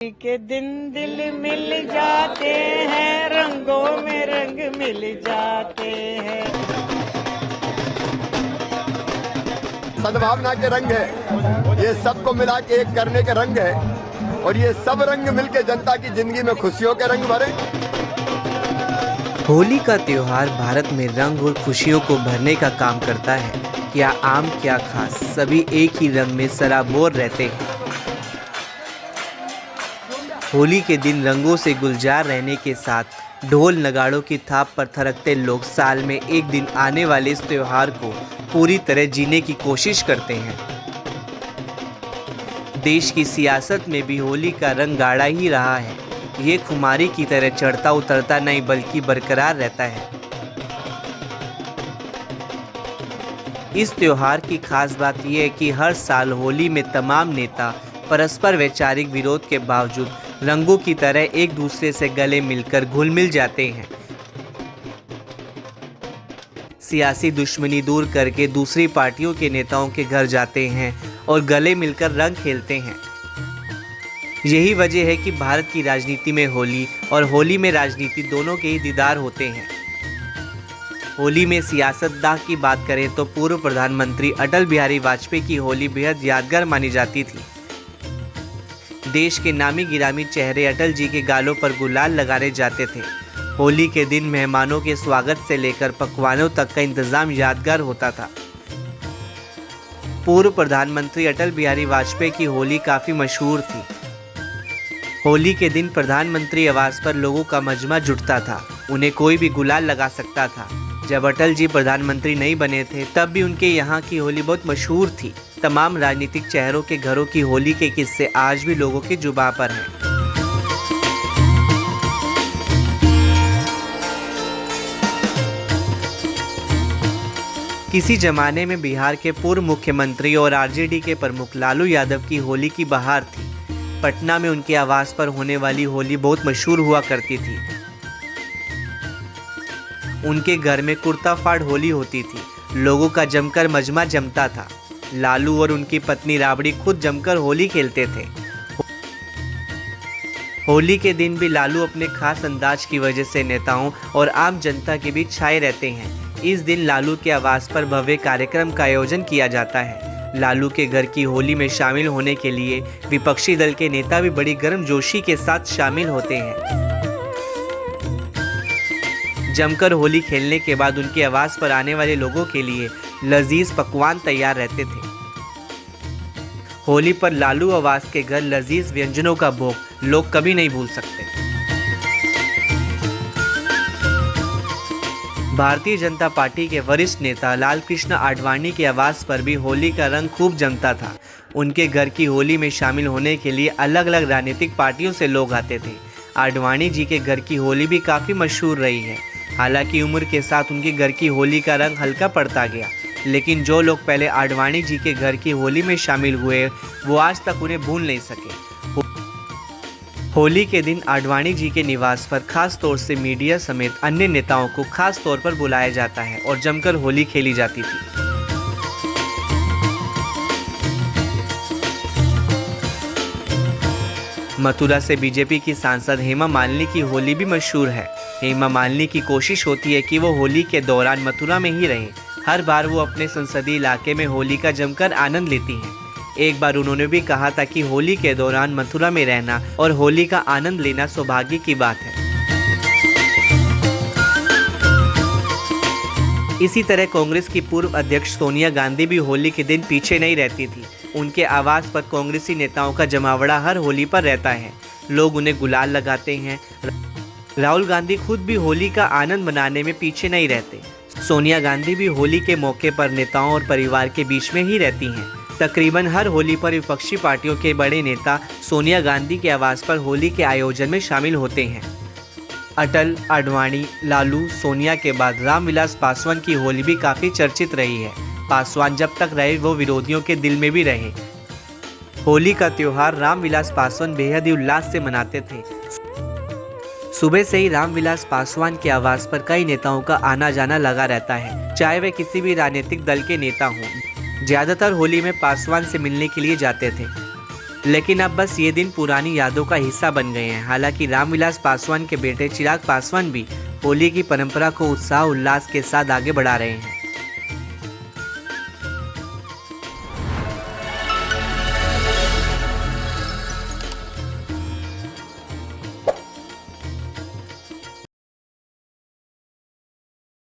के दिन दिल मिल जाते हैं, रंगों में रंग मिल जाते हैं। सद्भावना के रंग है, ये सबको मिला के एक करने के रंग है, और ये सब रंग मिलके जनता की जिंदगी में खुशियों के रंग भरे। होली का त्योहार भारत में रंग और खुशियों को भरने का काम करता है। क्या आम क्या खास, सभी एक ही रंग में सराबोर रहते हैं। होली के दिन रंगों से गुलजार रहने के साथ ढोल नगाड़ों की थाप पर थिरकते लोग साल में एक दिन आने वाले इस त्योहार को पूरी तरह जीने की कोशिश करते हैं। देश की सियासत में भी होली का रंग गाढ़ा ही रहा है। ये खुमारी की तरह चढ़ता उतरता नहीं बल्कि बरकरार रहता है। इस त्योहार की खास बात यह है कि हर साल होली में तमाम नेता परस्पर वैचारिक विरोध के बावजूद रंगों की तरह एक दूसरे से गले मिलकर घुल मिल जाते हैं। सियासी दुश्मनी दूर करके दूसरी पार्टियों के नेताओं के घर जाते हैं और गले मिलकर रंग खेलते हैं। यही वजह है कि भारत की राजनीति में होली और होली में राजनीति दोनों के ही दीदार होते हैं। होली में सियासतदाह की बात करें तो पूर्व प्रधानमंत्री अटल बिहारी वाजपेयी की होली बेहद यादगार मानी जाती थी। देश के नामी गिरामी चेहरे अटल जी के गालों पर गुलाल लगाने जाते थे। होली के दिन मेहमानों के स्वागत से लेकर पकवानों तक का इंतजाम यादगार होता था। पूर्व प्रधानमंत्री अटल बिहारी वाजपेयी की होली काफ़ी मशहूर थी। होली के दिन प्रधानमंत्री आवास पर लोगों का मजमा जुटता था। उन्हें कोई भी गुलाल लगा सकता था। जब अटल जी प्रधानमंत्री नहीं बने थे तब भी उनके यहाँ की होली बहुत मशहूर थी। तमाम राजनीतिक चेहरों के घरों की होली के किस्से आज भी लोगों की जुबां पर हैं। किसी जमाने में बिहार के पूर्व मुख्यमंत्री और आरजेडी के प्रमुख लालू यादव की होली की बहार थी। पटना में उनके आवास पर होने वाली होली बहुत मशहूर हुआ करती थी। उनके घर में कुर्ता फाड़ होली होती थी। लोगों का जमकर मजमा जमता था। लालू और उनकी पत्नी राबड़ी खुद जमकर होली खेलते थे। होली के दिन भी लालू अपने खास अंदाज की वजह से नेताओं और आम जनता के बीच छाए रहते हैं। इस दिन लालू के आवास पर भव्य कार्यक्रम का आयोजन किया जाता है। लालू के घर की होली में शामिल होने के लिए विपक्षी दल के नेता भी बड़ी गर्मजोशी के साथ शामिल होते हैं। जमकर होली खेलने के बाद उनके आवास पर आने वाले लोगों के लिए लजीज पकवान तैयार रहते थे। होली पर लालू आवास के घर लजीज व्यंजनों का भोग लोग कभी नहीं भूल सकते। भारतीय जनता पार्टी के वरिष्ठ नेता लाल कृष्ण आडवाणी के आवास पर भी होली का रंग खूब जमता था। उनके घर की होली में शामिल होने के लिए अलग अलग राजनीतिक पार्टियों से लोग आते थे। आडवाणी जी के घर की होली भी काफ़ी मशहूर रही है। हालांकि उम्र के साथ उनके घर की होली का रंग हल्का पड़ता गया, लेकिन जो लोग पहले आडवाणी जी के घर की होली में शामिल हुए वो आज तक उन्हें भूल नहीं सके। होली के दिन आडवाणी जी के निवास पर खास तौर से मीडिया समेत अन्य नेताओं को खास तौर पर बुलाया जाता है और जमकर होली खेली जाती थी। मथुरा से बीजेपी की सांसद हेमा मालिनी की होली भी मशहूर है। हेमा मालिनी की कोशिश होती है कि वो होली के दौरान मथुरा में ही रहें। हर बार वो अपने संसदीय इलाके में होली का जमकर आनंद लेती हैं। एक बार उन्होंने भी कहा था कि होली के दौरान मथुरा में रहना और होली का आनंद लेना सौभाग्य की बात है। इसी तरह कांग्रेस की पूर्व अध्यक्ष सोनिया गांधी भी होली के दिन पीछे नहीं रहती थी। उनके आवास पर कांग्रेसी नेताओं का जमावड़ा हर होली पर रहता है। लोग उन्हें गुलाल लगाते हैं। राहुल गांधी खुद भी होली का आनंद मनाने में पीछे नहीं रहते। सोनिया गांधी भी होली के मौके पर नेताओं और परिवार के बीच में ही रहती हैं। तकरीबन हर होली पर विपक्षी पार्टियों के बड़े नेता सोनिया गांधी के आवास पर होली के आयोजन में शामिल होते हैं। अटल, आडवाणी, लालू, सोनिया के बाद रामविलास पासवान की होली भी काफ़ी चर्चित रही है। पासवान जब तक रहे वो विरोधियों के दिल में भी रहे। होली का त्योहार रामविलास पासवान बेहद ही उल्लास से मनाते थे। सुबह से ही रामविलास पासवान के आवास पर कई नेताओं का आना जाना लगा रहता है, चाहे वे किसी भी राजनीतिक दल के नेता हों। ज़्यादातर होली में पासवान से मिलने के लिए जाते थे। लेकिन अब बस ये दिन पुरानी यादों का हिस्सा बन गए हैं। हालांकि रामविलास पासवान के बेटे चिराग पासवान भी होली की परंपरा को उत्साह उल्लास के साथ आगे बढ़ा रहे हैं।